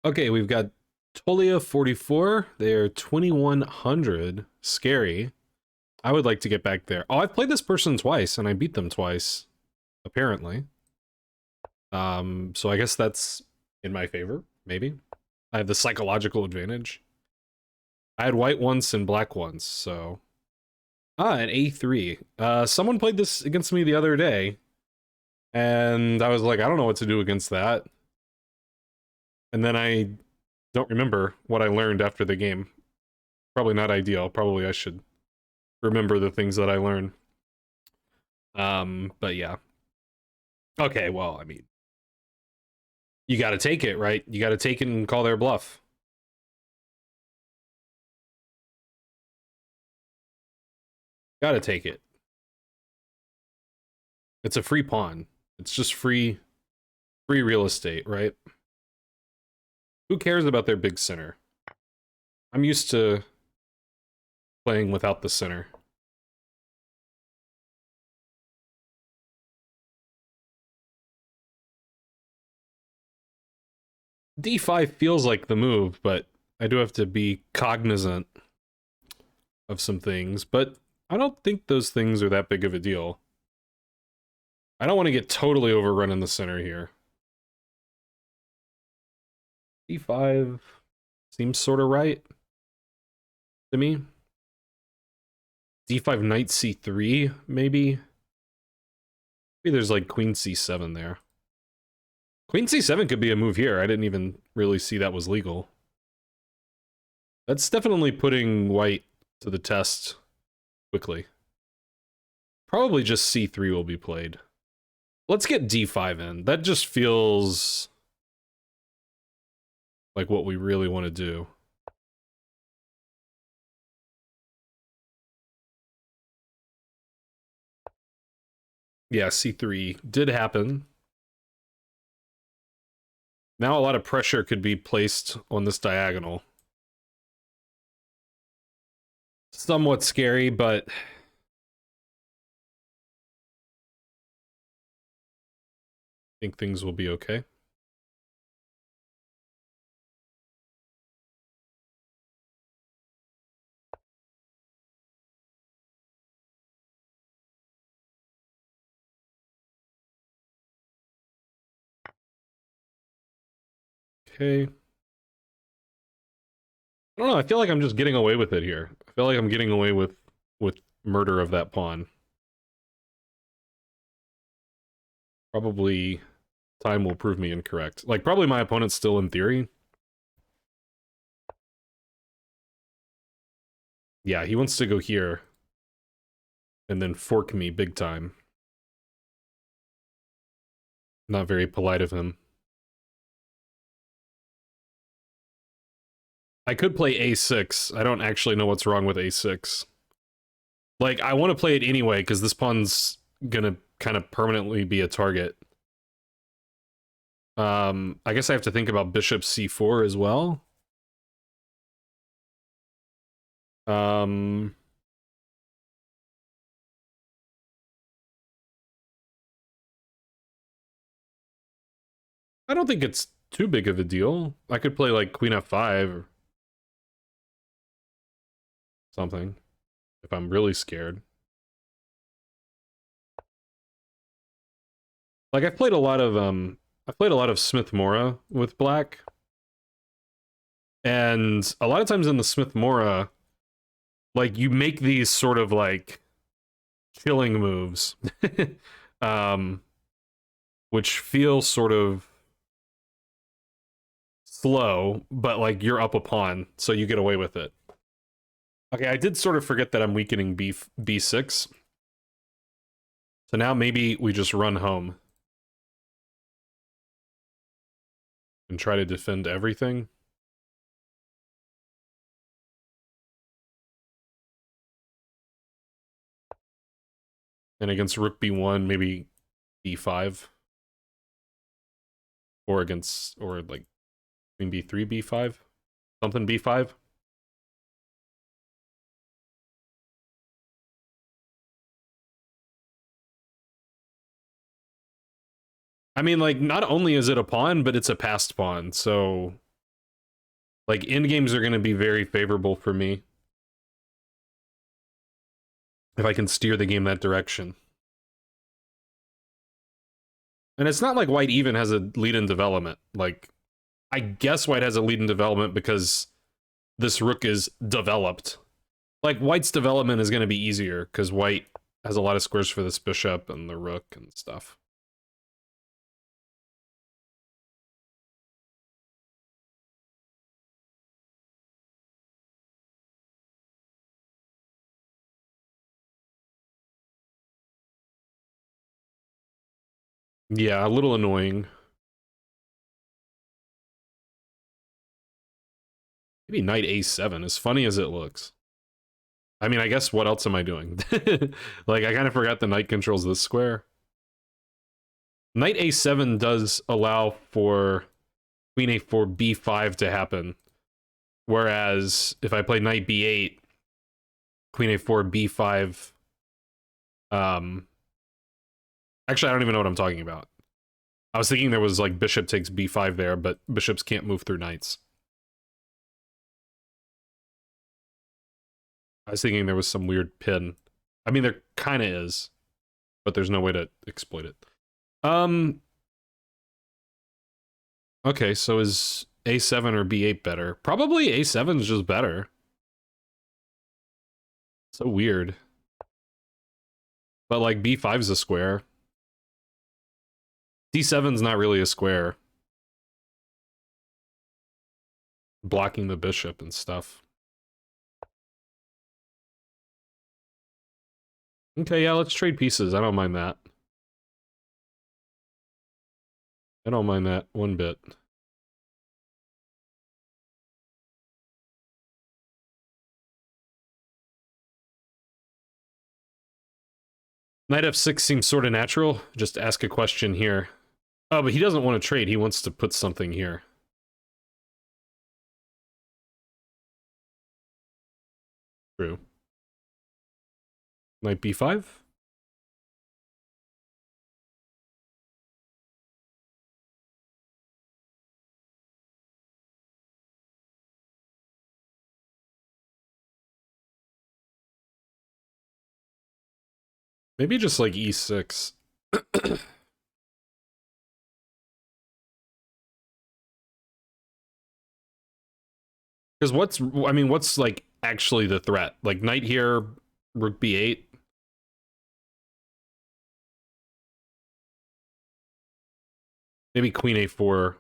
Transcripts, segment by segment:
Okay, we've got Tolia 44. They're 2100. Scary. I would like to get back there. Oh, I've played this person twice and I beat them twice, apparently. So I guess that's in my favor, maybe. I have the psychological advantage. I had white once and black once, so. Ah, an A3. Someone played this against me the other day, and I was like, I don't know what to do against that. And then I don't remember what I learned after the game. Probably not ideal. Probably I should remember the things that I learned. But yeah. Okay, well, I mean, you gotta take it, right? You gotta take it and call their bluff. Gotta take it. It's a free pawn. It's just free real estate, right? Who cares about their big center? I'm used to playing without the center. D5 feels like the move, but I do have to be cognizant of some things, but I don't think those things are that big of a deal. I don't want to get totally overrun in the center here. D5 seems sort of right to me. D5 knight C3, maybe? Maybe there's like queen C7 there. Queen C7 could be a move here. I didn't even really see that was legal. That's definitely putting white to the test quickly. Probably just C3 will be played. Let's get D5 in. That just feels like what we really want to do. Yeah, C3 did happen. Now a lot of pressure could be placed on this diagonal. Somewhat scary, but I think things will be okay. Okay. I don't know, I feel like I'm just getting away with it here. I feel like I'm getting away with murder of that pawn. Probably time will prove me incorrect. Like, probably my opponent's still in theory. Yeah, he wants to go here. And then fork me big time. Not very polite of him. I could play a6. I don't actually know what's wrong with a6. Like, I want to play it anyway, because this pawn's gonna kind of permanently be a target. I guess I have to think about bishop c4 as well. I don't think it's too big of a deal. I could play like queen f5 or something if I'm really scared. Like I've played a lot of Smith Mora with black. And a lot of times in the Smith Mora, like you make these sort of like chilling moves. Which feel sort of slow, but like you're up a pawn, so you get away with it. Okay, I did sort of forget that I'm weakening b6. So now maybe we just run home. And try to defend everything. And against rook b1, maybe b5. Or against, or like, queen b3, b5? Something b5? I mean, like, not only is it a pawn, but it's a passed pawn, so Like, end games are going to be very favorable for me if I can steer the game that direction. And it's not like white even has a lead in development. Like, I guess white has a lead in development because this rook is developed. Like, white's development is going to be easier because white has a lot of squares for this bishop and the rook and stuff. Yeah, a little annoying. Maybe knight a7, as funny as it looks. I mean, I guess what else am I doing? Like, I kind of forgot the knight controls this square. Knight a7 does allow for queen a4, b5 to happen. Whereas if I play knight b8, queen a4, b5... Actually, I don't even know what I'm talking about. I was thinking there was, like, bishop takes b5 there, but bishops can't move through knights. I was thinking there was some weird pin. I mean, there kind of is, but there's no way to exploit it. Okay, so is a7 or b8 better? Probably a7 is just better. So weird. But, like, b5's a square. d7's not really a square. Blocking the bishop and stuff. Okay, yeah, let's trade pieces. I don't mind that. I don't mind that one bit. Knight f6 seems sort of natural. Just ask a question here. Oh, but he doesn't want to trade. He wants to put something here. True. Knight b5? Maybe just like e6. Because what's like actually the threat? Like knight here, rook b8. Maybe queen a4.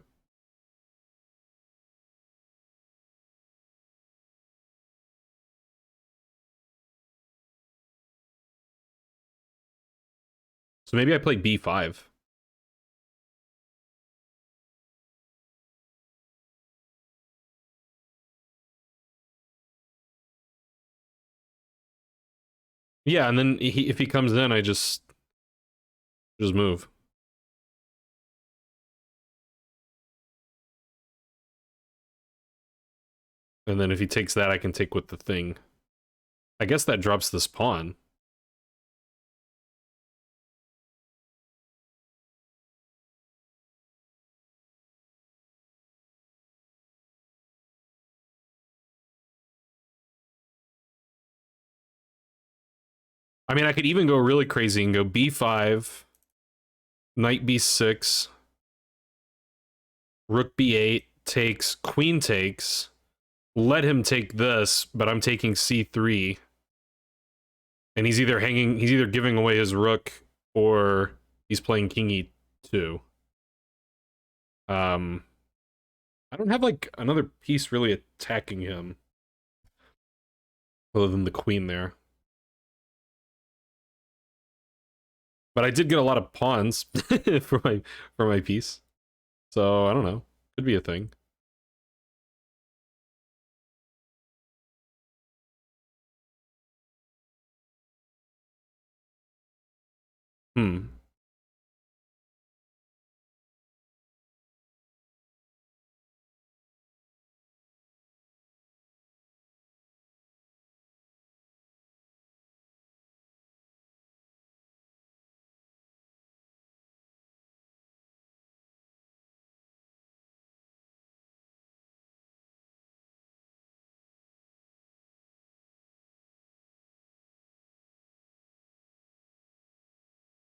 So maybe I play b5. Yeah, and then if he comes in, I just move. And then if he takes that, I can take with the thing. I guess that drops this pawn. I mean, I could even go really crazy and go b5, knight b6, rook b8 takes, queen takes, let him take this, but I'm taking c3. And he's either giving away his rook or he's playing king e2. I don't have like another piece really attacking him other than the queen there. But I did get a lot of pawns for my piece. So, I don't know. Could be a thing. Hmm.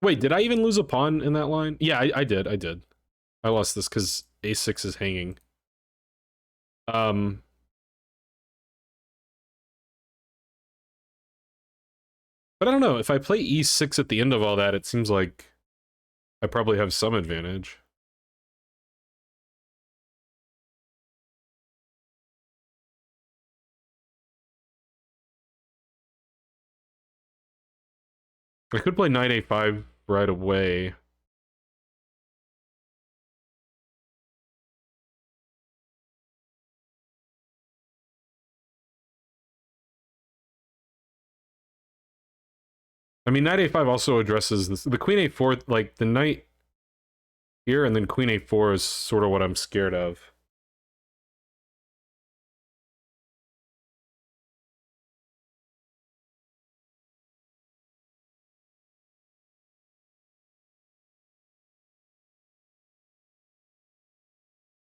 Wait, did I even lose a pawn in that line? Yeah, I did. I did. I lost this because a6 is hanging. But I don't know. If I play e6 at the end of all that, it seems like I probably have some advantage. I could play knight a5 right away. I mean, knight a5 also addresses this. The queen a4, like, the knight here and then queen a4 is sort of what I'm scared of.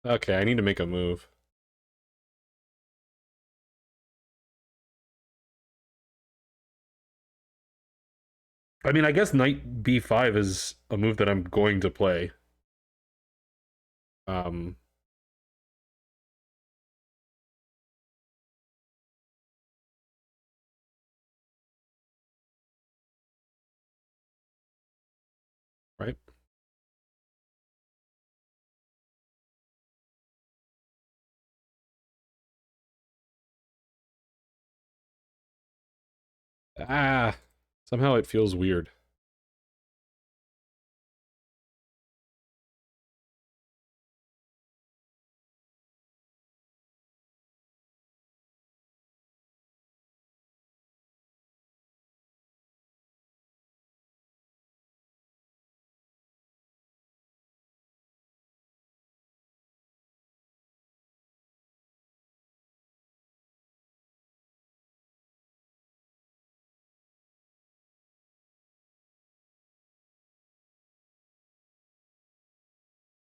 Okay, I need to make a move. I mean, I guess knight b5 is a move that I'm going to play. Um, right? Ah, somehow it feels weird.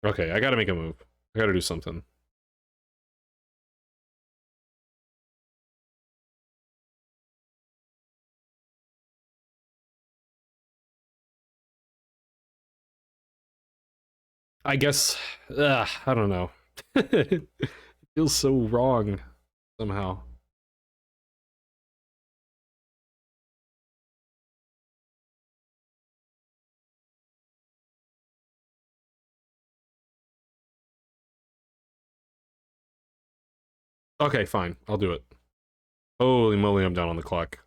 Okay, I gotta make a move. I gotta do something. I guess, I don't know. It feels so wrong somehow. Okay, fine. I'll do it. Holy moly, I'm down on the clock.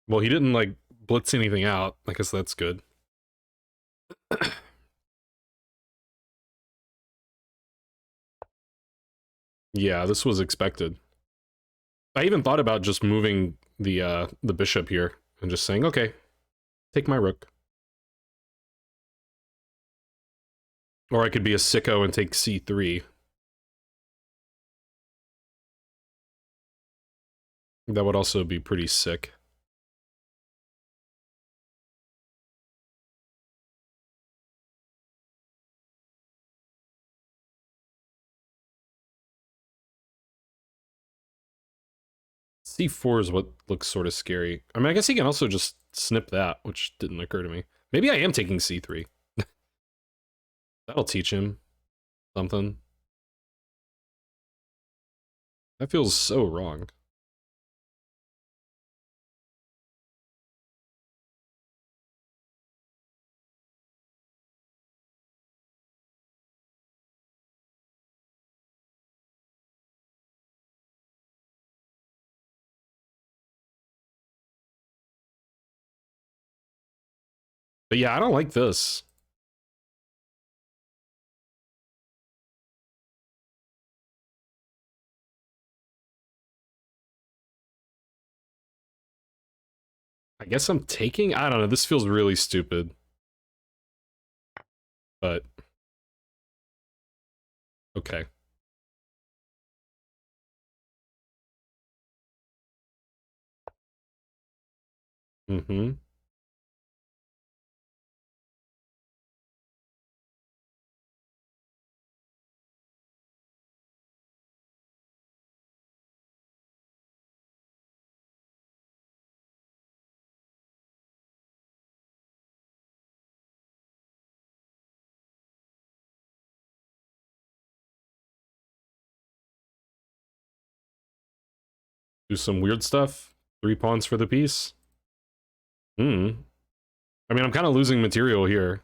Well, he didn't, like, blitz anything out. I guess that's good. Yeah, this was expected. I even thought about just moving the bishop here and just saying, okay, take my rook. Or I could be a sicko and take c3. That would also be pretty sick. C4 is what looks sort of scary. I mean, I guess he can also just snip that, which didn't occur to me. Maybe I am taking c3. That'll teach him something. That feels so wrong. But yeah, I don't like this. I guess I'm taking? I don't know, this feels really stupid. But... okay. Mm-hmm. Do some weird stuff. 3 pawns for the piece. Hmm. I mean, I'm kind of losing material here.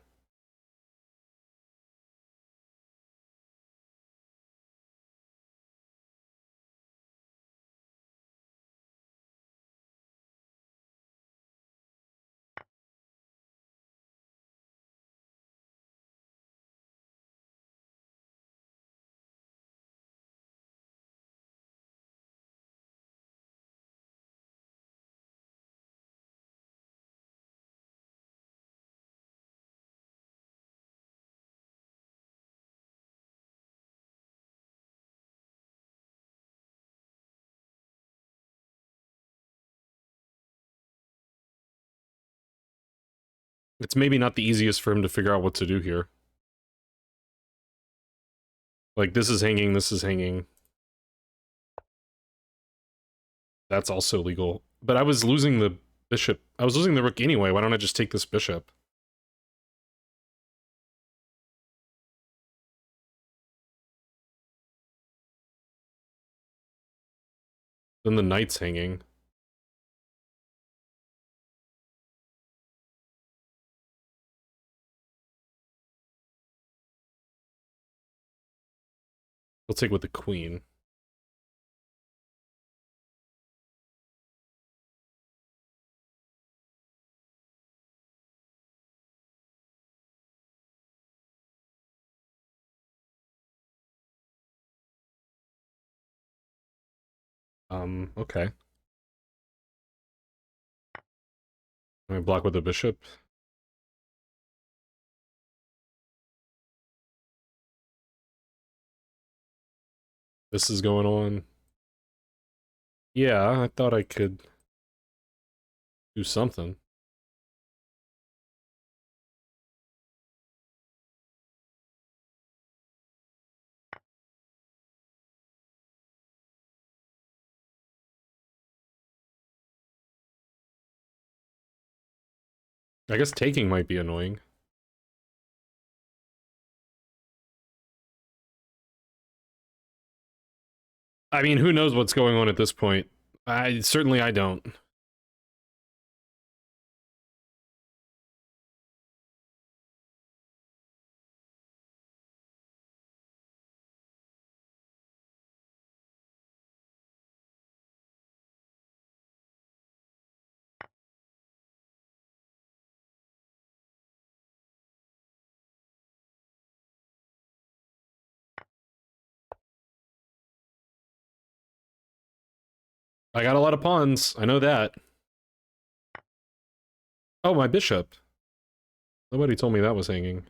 It's maybe not the easiest for him to figure out what to do here. Like, this is hanging, this is hanging. That's also legal. But I was losing the bishop. I was losing the rook anyway. Why don't I just take this bishop? Then the knight's hanging. We'll take with the queen. Okay. Let me block with the bishop. This is going on. Yeah, I thought I could do something. I guess taking might be annoying. I mean, who knows what's going on at this point? Certainly I don't. I got a lot of pawns. I know that. Oh, my bishop. Nobody told me that was hanging.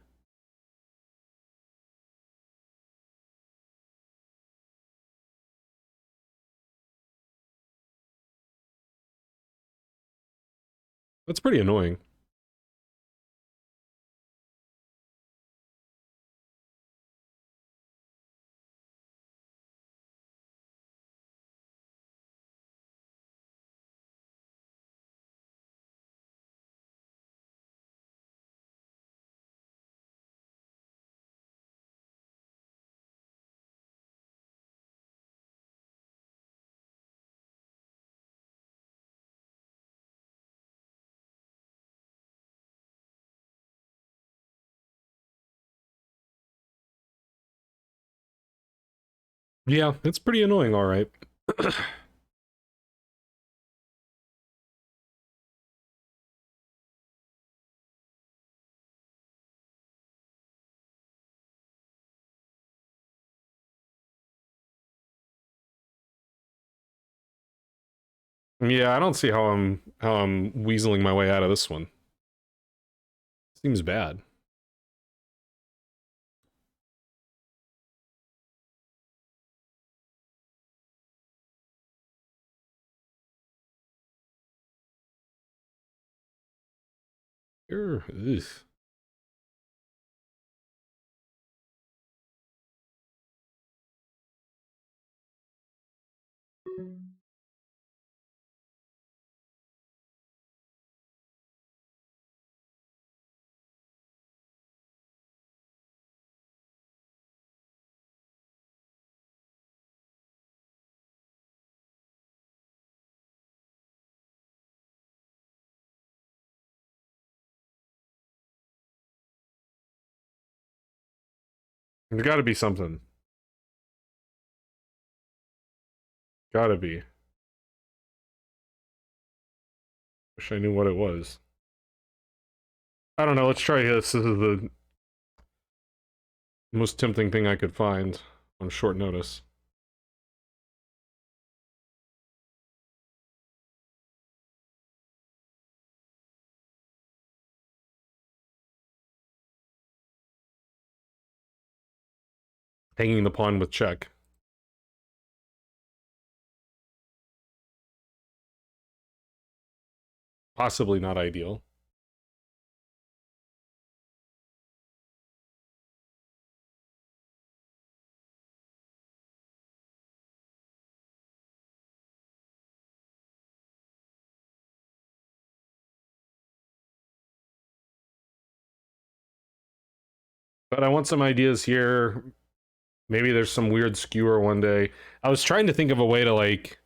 That's pretty annoying. Yeah, it's pretty annoying, alright. Yeah, I don't see how I'm weaseling my way out of this one. Seems bad. Ugh. There's gotta be something. Gotta be. Wish I knew what it was. I don't know, let's try this. This is the most tempting thing I could find on short notice. Hanging the pawn with check. Possibly not ideal. But I want some ideas here. Maybe there's some weird skewer one day. I was trying to think of a way to, like,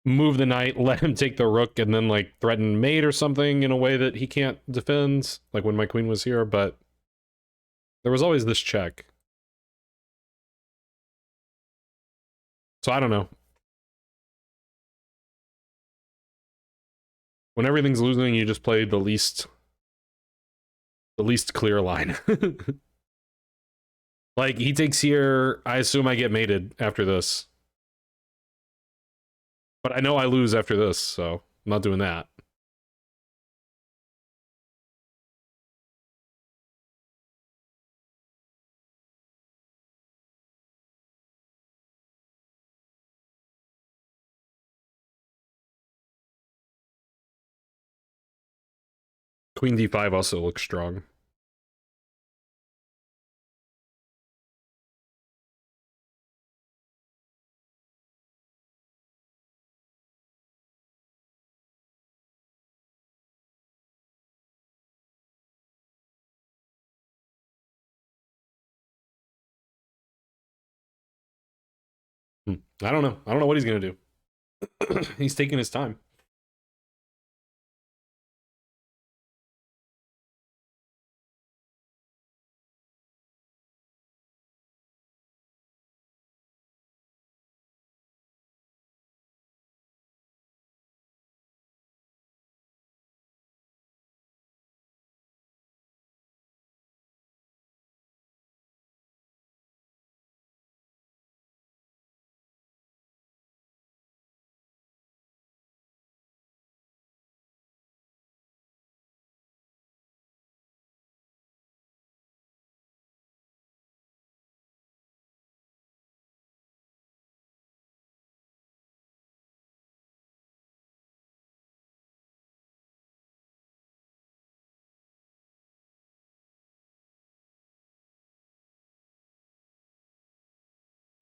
move the knight, let him take the rook, and then, like, threaten mate or something in a way that he can't defend, like when my queen was here, but there was always this check. So I don't know. When everything's losing, you just play the least clear line. Like, he takes here, I assume I get mated after this. But I know I lose after this, so I'm not doing that. Queen d5 also looks strong. I don't know. I don't know what he's going to do. He's taking his time.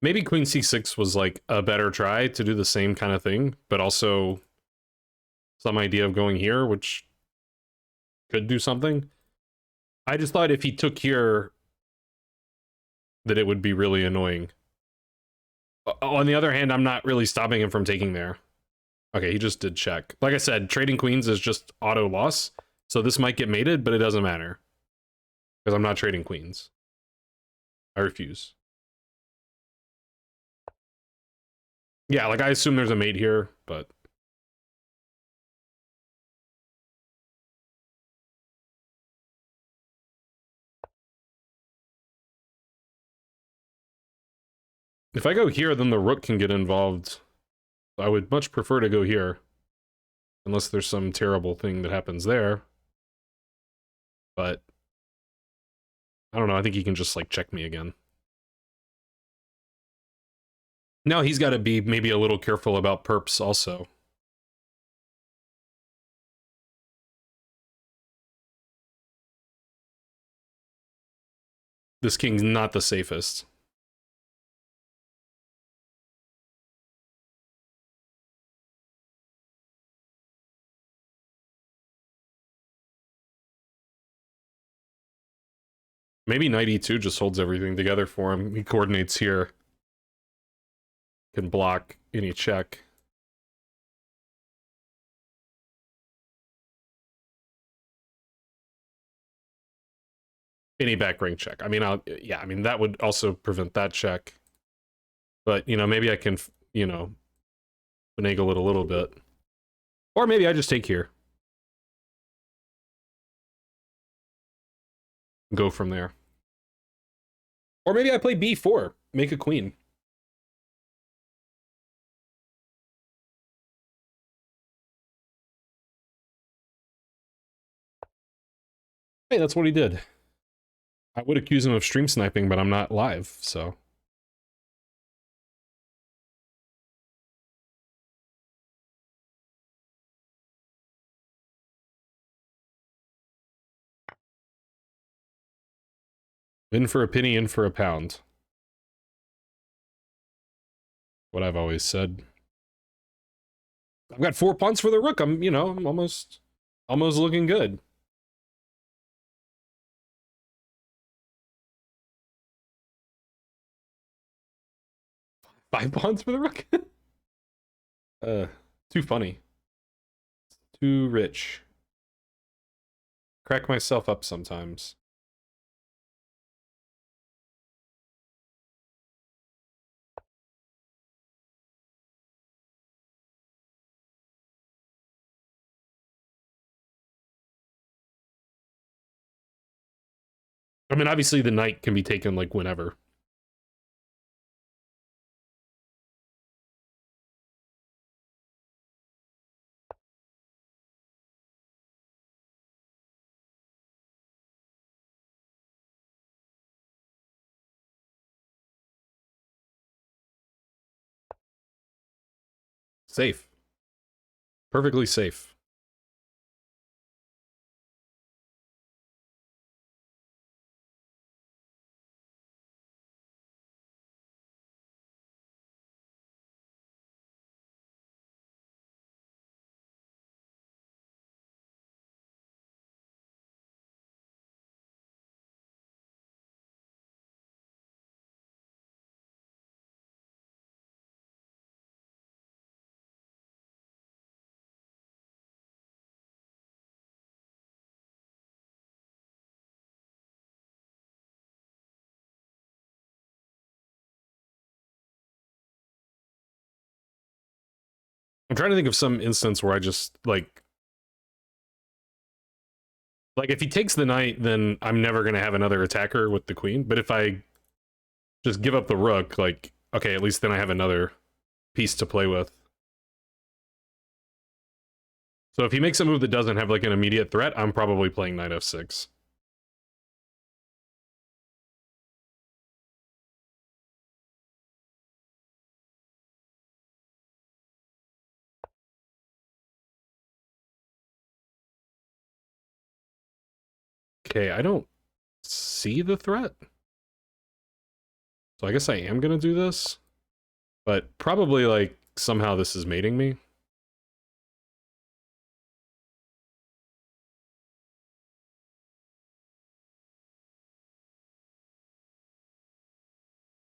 Maybe queen c6 was like a better try to do the same kind of thing, but also some idea of going here, which could do something. I just thought if he took here, that it would be really annoying. On the other hand, I'm not really stopping him from taking there. Okay, he just did check. Like I said, trading queens is just auto loss, so this might get mated, but it doesn't matter. Because I'm not trading queens. I refuse. Yeah, like I assume there's a mate here, but... If I go here, then the rook can get involved I would much prefer to go here. Unless there's some terrible thing that happens there. But I don't know, I think he can just, like, check me again. Now he's got to be maybe a little careful about perps also. This king's not the safest. Maybe knight e2 just holds everything together for him. He coordinates here. Can block any check. Any back ring check. I mean, I mean, that would also prevent that check. But, you know, maybe I can, you know, finagle it a little bit. Or maybe I just take here. Go from there. Or maybe I play b4. Make a queen. Hey, that's what he did. I would accuse him of stream sniping, but I'm not live, so... In for a penny, in for a pound. What I've always said. I've got 4 punts for the rook. I'm, you know, I'm almost looking good. Five pawns for the rook? Too funny. Too rich. Crack myself up sometimes. I mean, obviously the knight can be taken, like, whenever. Safe. Perfectly safe. I'm trying to think of some instance where I just, like, if he takes the knight, then I'm never going to have another attacker with the queen. But if I just give up the rook, like, okay, at least then I have another piece to play with. So if he makes a move that doesn't have, like, an immediate threat, I'm probably playing knight f6. Okay, I don't see the threat. So I guess I am going to do this. But probably, like, somehow this is mating me.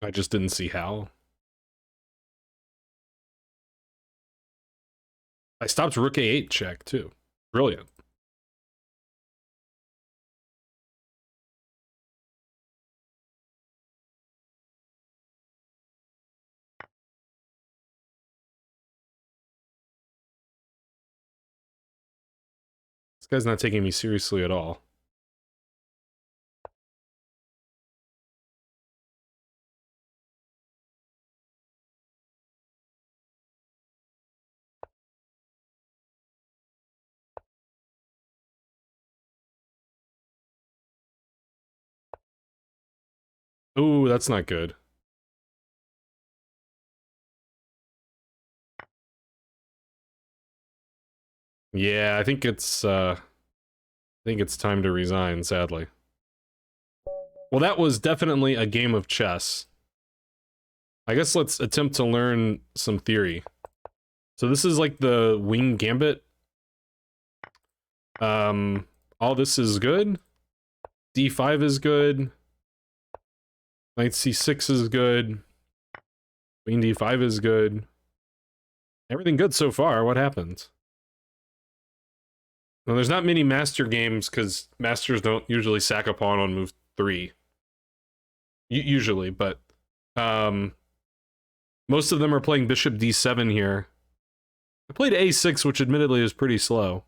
I just didn't see how. I stopped rook a8 check, too. Brilliant. This guy's not taking me seriously at all. Ooh, that's not good. Yeah, I think it's time to resign, sadly. Well, that was definitely a game of chess. I guess let's attempt to learn some theory. So this is like the wing gambit. All this is good. D5 is good. Knight C6 is good. Queen D5 is good. Everything good so far. What happened? Well, there's not many master games because masters don't usually sack a pawn on move 3. Usually, but most of them are playing bishop D7 here. I played A6, which admittedly is pretty slow.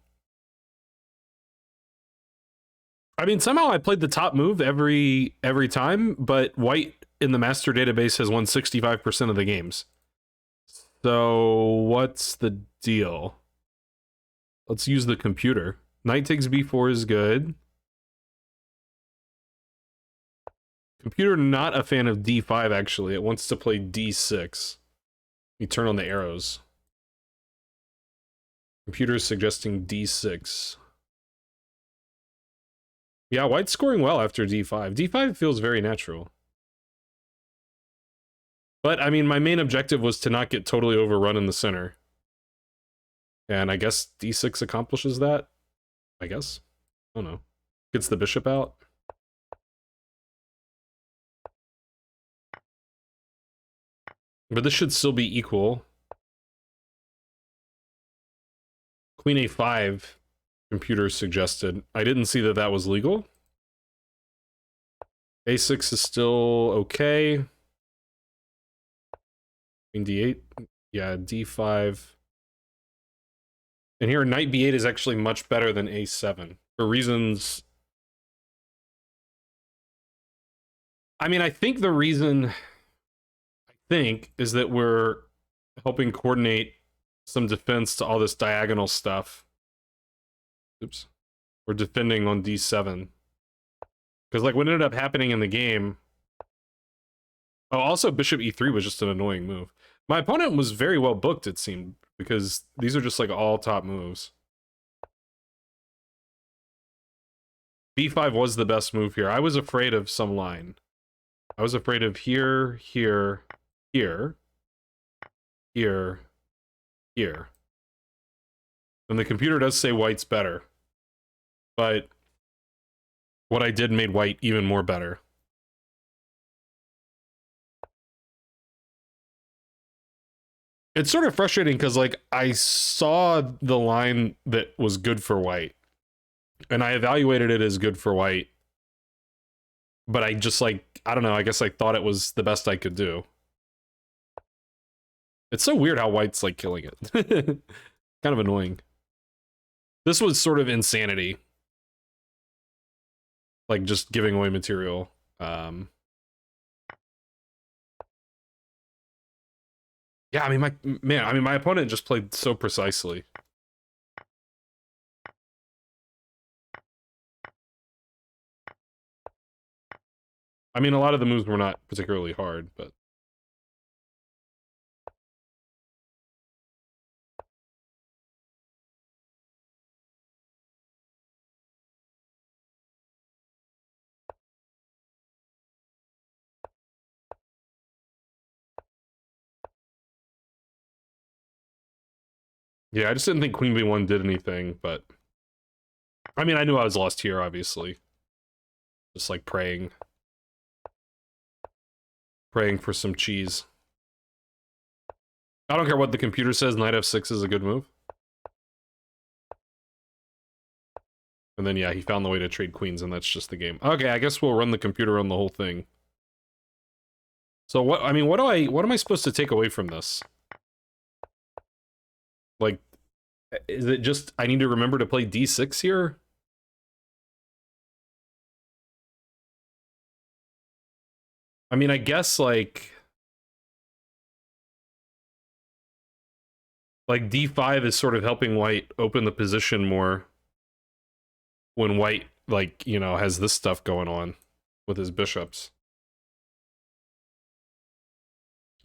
I mean, somehow I played the top move every time, but white in the master database has won 65% of the games. So what's the deal? Let's use the computer. Knight takes b4 is good. Computer not a fan of d5, actually. It wants to play d6. You turn on the arrows. Computer is suggesting d6. Yeah, white's scoring well after d5. d5 feels very natural. But, I mean, my main objective was to not get totally overrun in the center. And I guess d6 accomplishes that? I guess? I don't know. Gets the bishop out. But this should still be equal. Queen a5, computer suggested. I didn't see that that was legal. a6 is still okay. Queen d8. Yeah, d5. And here, knight b8 is actually much better than a7. For reasons... I mean, I think the reason... is that we're helping coordinate some defense to all this diagonal stuff. Oops. We're defending on d7. Because, like, what ended up happening in the game... Oh, also, bishop e3 was just an annoying move. My opponent was very well booked, it seemed, because these are just, like, all top moves. b5 was the best move here. I was afraid of some line. I was afraid of here, here, here, here, here. And the computer does say white's better. But what I did made white even more better. It's sort of frustrating because, like, I saw the line that was good for white. And I evaluated it as good for white. But I just, like, I don't know, I guess I thought it was the best I could do. It's so weird how white's, like, killing it. Kind of annoying. This was sort of insanity. Like, just giving away material. Yeah, I mean, my opponent just played so precisely. I mean, a lot of the moves were not particularly hard, but... Yeah, I just didn't think Queen B1 did anything, but... I mean, I knew I was lost here, obviously. Just, like, praying. Praying for some cheese. I don't care what the computer says, knight f6 is a good move. And then, yeah, he found the way to trade queens, and that's just the game. Okay, I guess we'll run the computer on the whole thing. So, what am I supposed to take away from this? Like, is it just, I need to remember to play d6 here? I mean, I guess, like d5 is sort of helping white open the position more when white, like, you know, has this stuff going on with his bishops.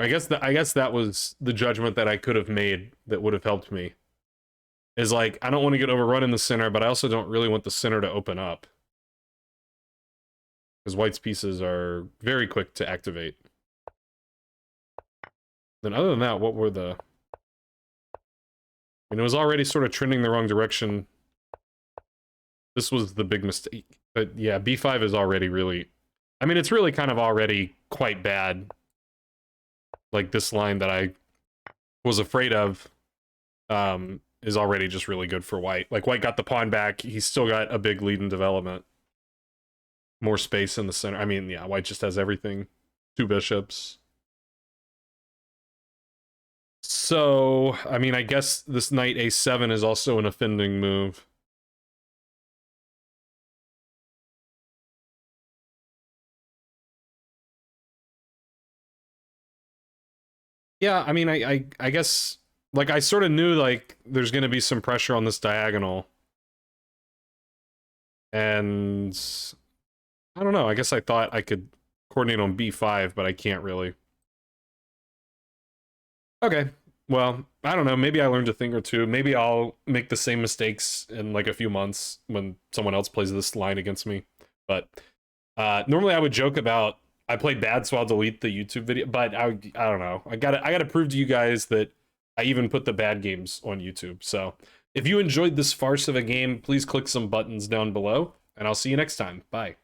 I guess that was the judgment that I could have made that would have helped me. Is like, I don't want to get overrun in the center, but I also don't really want the center to open up. Because white's pieces are very quick to activate. Then other than that, what were the... I mean, it was already sort of trending the wrong direction. This was the big mistake. But yeah, b5 is already really... I mean, it's really kind of already quite bad. Like, this line that I was afraid of is already just really good for white. Like, white got the pawn back. He's still got a big lead in development. More space in the center. I mean, yeah, white just has everything. 2 bishops. So, I mean, I guess this knight a7 is also an offending move. Yeah, I mean, I guess, like, I sort of knew, like, there's going to be some pressure on this diagonal. And I don't know, I guess I thought I could coordinate on b5, but I can't really. Okay, well, I don't know, maybe I learned a thing or two. Maybe I'll make the same mistakes in, like, a few months when someone else plays this line against me. But normally I would joke about, I played bad, so I'll delete the YouTube video, but I don't know. I gotta prove to you guys that I even put the bad games on YouTube. So if you enjoyed this farce of a game, please click some buttons down below, and I'll see you next time. Bye.